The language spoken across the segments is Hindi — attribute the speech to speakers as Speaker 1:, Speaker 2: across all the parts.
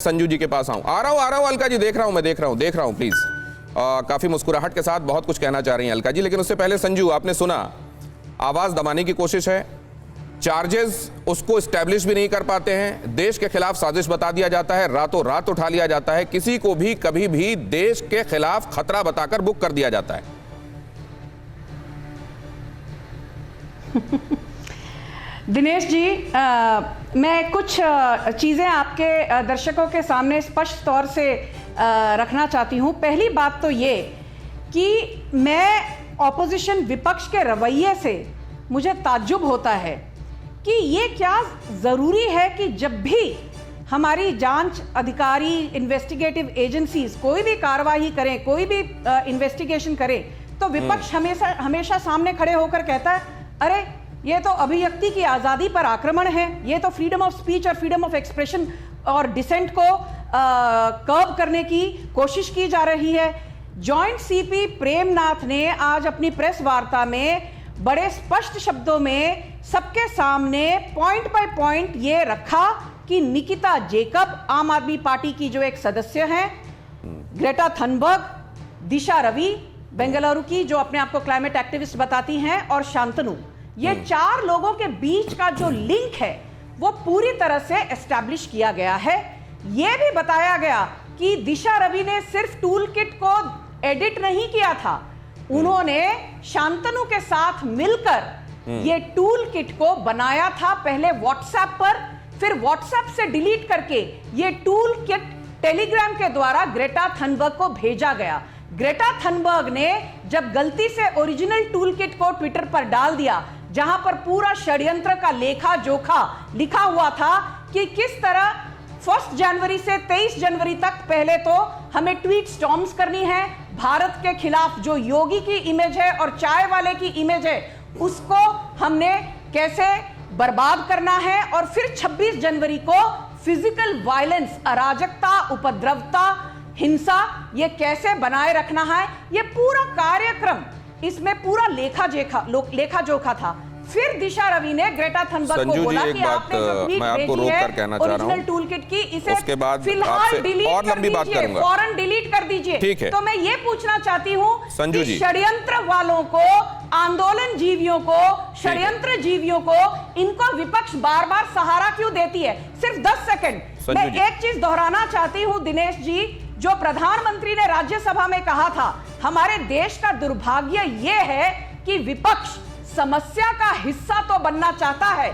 Speaker 1: संजू जी के पास आ रहा हूं अलका जी, देख रहा हूं प्लीज। काफी मुस्कुराहट के साथ बहुत कुछ कहना चाह रही हैं अलका जी, लेकिन उससे पहले संजू, आपने सुना आवाज दबाने की कोशिश है, चार्जेस उसको स्टैब्लिश भी नहीं कर पाते हैं, देश के खिलाफ साजिश बता दिया जाता है, रातों रात उठा लिया जाता है, किसी को भी कभी भी देश के खिलाफ खतरा बताकर बुक कर दिया जाता है।
Speaker 2: दिनेश जी, मैं कुछ चीज़ें आपके दर्शकों के सामने स्पष्ट तौर से रखना चाहती हूँ। पहली बात तो ये कि मैं ऑपोजिशन विपक्ष के रवैये से मुझे ताज्जुब होता है कि ये क्या ज़रूरी है कि जब भी हमारी जांच अधिकारी, इन्वेस्टिगेटिव एजेंसीज कोई भी कार्रवाई करें, कोई भी इन्वेस्टिगेशन करें, तो विपक्ष हमेशा सामने खड़े होकर कहता है, अरे ये तो अभिव्यक्ति की आज़ादी पर आक्रमण है, ये तो फ्रीडम ऑफ स्पीच और फ्रीडम ऑफ एक्सप्रेशन और डिसेंट को कर्ब करने की कोशिश की जा रही है। जॉइंट सीपी प्रेमनाथ ने आज अपनी प्रेस वार्ता में बड़े स्पष्ट शब्दों में सबके सामने पॉइंट बाय पॉइंट ये रखा कि निकिता जेकब, आम आदमी पार्टी की जो एक सदस्य हैं, ग्रेटा थनबर्ग, दिशा रवि बेंगलुरु की जो अपने आप को क्लाइमेट एक्टिविस्ट बताती हैं, और शांतनु, ये चार लोगों के बीच का जो लिंक है वो पूरी तरह से एस्टैब्लिश किया गया है। यह भी बताया गया कि दिशा रवि ने सिर्फ टूल किट को एडिट नहीं किया था, उन्होंने शांतनु के साथ मिलकर ये टूल किट को बनाया था, पहले व्हाट्सएप पर, फिर व्हाट्सएप से डिलीट करके ये टूल किट टेलीग्राम के द्वारा ग्रेटा थनबर्ग को भेजा गया। ग्रेटा थनबर्ग ने जब गलती से ओरिजिनल टूल किट को ट्विटर पर डाल दिया, जहां पर पूरा षड्यंत्र का लेखा जोखा लिखा हुआ था कि किस तरह 1 जनवरी से 23 जनवरी तक पहले तो हमें ट्वीट स्टॉर्म्स करनी है, भारत के खिलाफ जो योगी की इमेज है और चाय वाले की इमेज है उसको हमने कैसे बर्बाद करना है, और फिर 26 जनवरी को फिजिकल वायलेंस, अराजकता, उपद्रवता, हिंसा ये कैसे बनाए रखना है, ये पूरा कार्यक्रम, इसमें पूरा लेखा जोखा था। फिर दिशा रवि ने ग्रेटा थनबर्ग को बोला कि आपने जो ट्वीट भेजी है ओरिजिनल टूल किट की, इसे फिलहाल डिलीट कर दीजिए, फौरन डिलीट कर दीजिए। तो मैं ये पूछना चाहती हूँ कि षड्यंत्र वालों को, आंदोलन जीवियों को, षड्यंत्र जीवियों को, इनको विपक्ष बार बार सहारा क्यों देती है? सिर्फ 10 सेकंड मैं एक चीज दोहराना चाहती हूँ दिनेश जी, जो प्रधानमंत्री ने राज्यसभा में कहा था, हमारे देश का दुर्भाग्य यह है कि विपक्ष समस्या का हिस्सा तो बनना चाहता है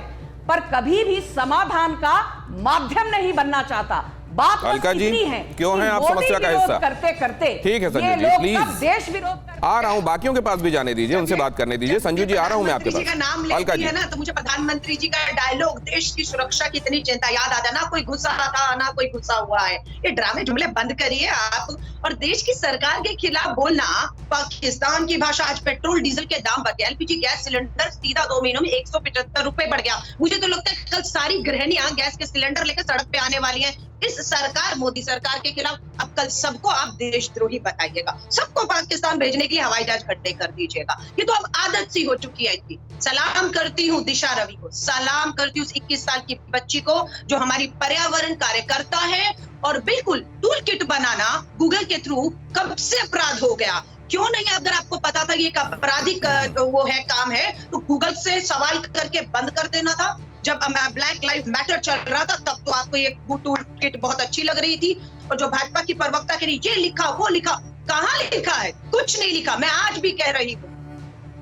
Speaker 2: पर कभी भी समाधान का माध्यम नहीं बनना चाहता। बात
Speaker 1: अलका जी,
Speaker 2: है
Speaker 1: क्यों है आप समस्या का हिस्सा?
Speaker 2: करते करते
Speaker 1: ठीक है संजू जी, प्लीज
Speaker 2: देश विरोध
Speaker 1: आ रहा हूं, बाकियों के पास भी जाने दीजिए, उनसे बात करने दीजिए। संजू जी आ रहा हूं मैं आपके पास।
Speaker 3: नाम अलका जी है ना, तो मुझे प्रधानमंत्री जी का डायलॉग, देश की सुरक्षा की इतनी चिंता, याद आ जाना, कोई गुस्सा था ना कोई गुस्सा हुआ है। ये ड्रामे जुमले बंद करिए आप, और देश की सरकार के खिलाफ बोलना। पाकिस्तान की भाषा, आज पेट्रोल डीजल के दाम बढ़ गया, एलपीजी गैस सिलेंडर सीधा 2 महीनों में 175 रुपए बढ़ गया। मुझे तो लगता है कल सारी गृहिणियां गैस के सिलेंडर लेकर सड़क पे आने वाली हैं इस सरकार, मोदी सरकार के खिलाफ। अब कल सबको आप देशद्रोही बताइएगा, सबको पाकिस्तान भेजने की हवाई जहाज खड्डे कर दीजिएगा। ये तो अब आदत सी हो चुकी है इनकी। सलाम करती हूँ दिशा रवि को, सलाम करती हूँ 21 साल की बच्ची को जो हमारी पर्यावरण कार्यकर्ता है। और बिल्कुल टूल किट बनाना गूगल के थ्रू कब से अपराध हो गया, क्यों नहीं? अगर आपको पता था ये एक आपराधिक वो है, काम है, तो गूगल से सवाल करके बंद कर देना था। जब ब्लैक लाइव मैटर चल रहा था तब तो आपको ये टूल किट बहुत अच्छी लग रही थी, और जो भाजपा की प्रवक्ता के लिए ये लिखा वो लिखा, कहाँ लिखा है? कुछ नहीं लिखा। मैं आज भी कह रही हूँ,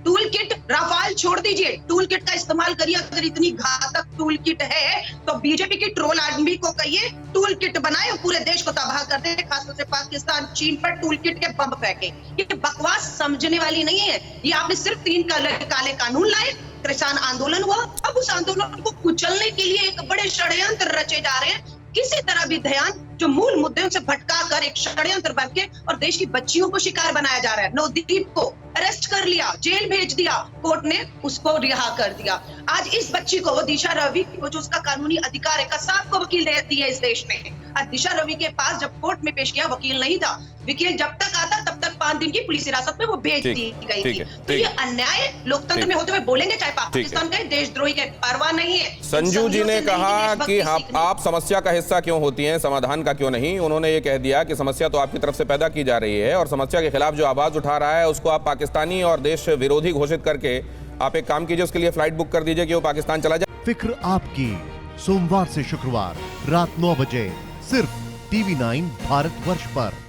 Speaker 3: टूल किट, राफाल छोड़ दीजिए, टूल किट का इस्तेमाल करिए। अगर इतनी घातक टूल किट है तो बीजेपी की ट्रोल आदमी को कहिए टूल किट बनाए, पूरे देश को तबाह कर दे, खासतौर से पाकिस्तान, चीन पर टूल किट के बम फेंके। ये बकवास समझने वाली नहीं है। ये आपने सिर्फ 3 काले कानून लाए, किसान आंदोलन हुआ, अब उस आंदोलन को कुचलने के लिए एक बड़े षड्यंत्र रचे जा रहे हैं। किसी तरह भी ध्यान जो मूल मुद्दों से भटका कर एक षड्यंत्र बन के, और देश की बच्चियों को शिकार बनाया जा रहा है। नवदीप को अरेस्ट कर लिया, जेल भेज दिया, कोर्ट ने उसको रिहा कर दिया। आज इस बच्ची को, दिशा रवि को, जो उसका कानूनी अधिकार है, कसाब को वकील देती है इस देश में। आज दिशा रवि के पास जब कोर्ट में पेश किया, वकील नहीं था। वकील जब तक आता तब तक 5 दिन की पुलिस हिरासत में वो भेज
Speaker 1: ठीक,
Speaker 3: दी गई
Speaker 1: ठीक
Speaker 3: थी।
Speaker 1: है,
Speaker 3: तो
Speaker 1: ठीक
Speaker 3: ये
Speaker 1: है।
Speaker 3: अन्याय लोकतंत्र
Speaker 1: ठीक।
Speaker 3: में होते हुए बोलेंगे, चाहे पाकिस्तान के देशद्रोही के, परवाह नहीं है।
Speaker 1: संजू जी ने कहा कि आप समस्या का हिस्सा क्यों होती हैं, समाधान का क्यों नहीं। उन्होंने ये कह दिया कि समस्या तो आपकी तरफ से पैदा की जा रही है और समस्या के खिलाफ जो आवाज उठा रहा है उसको आप पाकिस्तानी और देश विरोधी घोषित करके आप एक काम कीजिए, उसके लिए फ्लाइट बुक कर दीजिए कि वो पाकिस्तान चला जाए।
Speaker 4: फिक्र आपकी, सोमवार से शुक्रवार रात 9 बजे सिर्फ TV9 भारतवर्ष पर।